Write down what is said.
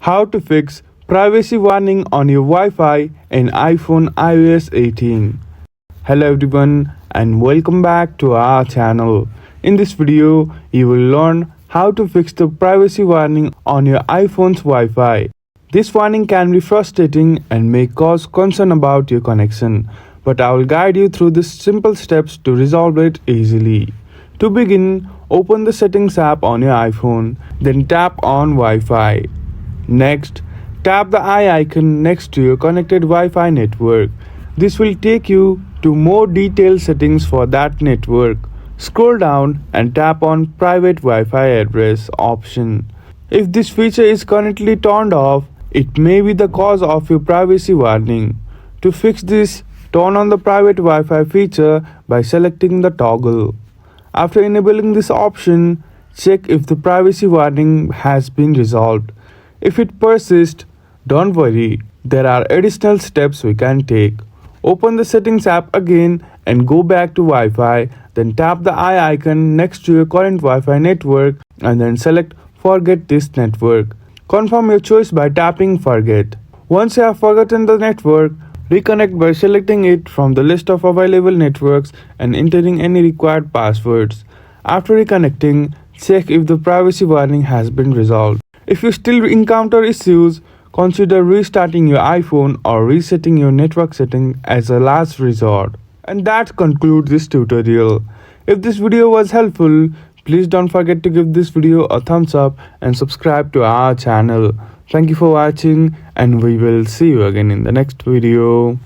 How to fix privacy warning on your Wi-Fi in iPhone iOS 18. Hello everyone and welcome back to our channel. In this video, you will learn how to fix the privacy warning on your iPhone's Wi-Fi. This warning can be frustrating and may cause concern about your connection, but I will guide you through the simple steps to resolve it easily. To begin, open the Settings app on your iPhone, then tap on Wi-Fi. Next, tap the eye icon next to your connected Wi-Fi network. This will take you to more detailed settings for that network. Scroll down and tap on Private Wi-Fi Address option. If this feature is currently turned off, it may be the cause of your privacy warning. To fix this, turn on the Private Wi-Fi feature by selecting the toggle. After enabling this option, check if the privacy warning has been resolved. If it persists, don't worry, there are additional steps we can take. Open the Settings app again and go back to Wi-Fi, then tap the eye icon next to your current Wi-Fi network and then select Forget this network. Confirm your choice by tapping Forget. Once you have forgotten the network, reconnect by selecting it from the list of available networks and entering any required passwords. After reconnecting, check if the privacy warning has been resolved. If you still encounter issues, consider restarting your iPhone or resetting your network setting as a last resort. And that concludes this tutorial. If this video was helpful, please don't forget to give this video a thumbs up and subscribe to our channel. Thank you for watching and we will see you again in the next video.